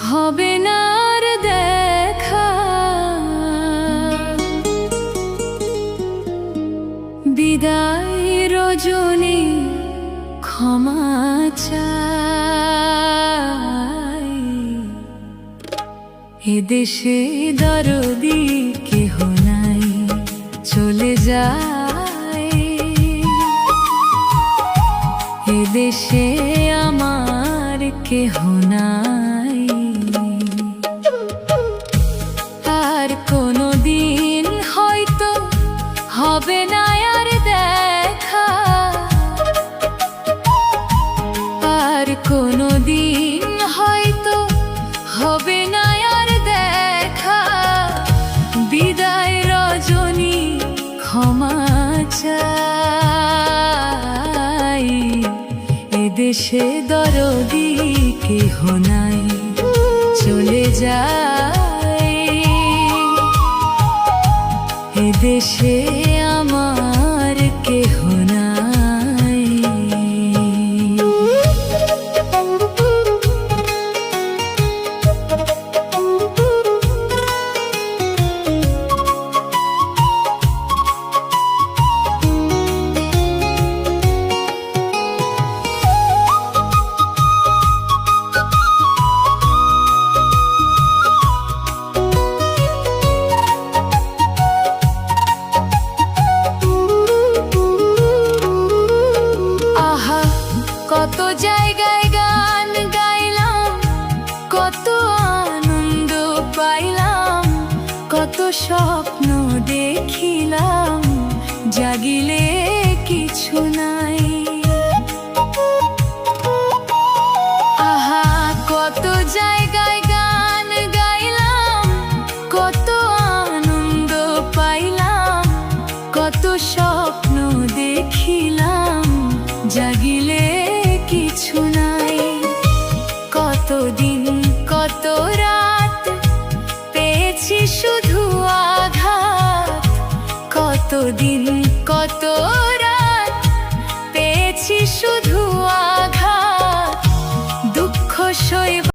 হবে না আর দেখা। বিদায় রজনী ক্ষমা চাই, এদেশে দরদি কেহ নাই, চলে যায়। এদেশে আমার কেহ নাই, আর কোনো দিন হয়তো হবে না আর দেখা। আর কোনো দিন হয়তো হবে না আর দেখা। বিদায় রজনী ক্ষমা চাই, এদেশে দরদি কেহ নাই, চলে যায়। এদেশে আমার কেহ নাই। কত জায়গায় গান গাইলাম, কত আনন্দ পাইলাম, কত স্বপ্ন দেখিলাম, জাগিলে কিছু নাই। আহা কত জায়গায় গান গাইলাম, কত আনন্দ পাইলাম, কত স্বপ্ন দেখিলাম, জাগিলে কিছু নাই। কতদিন কত রাত পেয়েছি শুধু আঘাত, কতদিন কত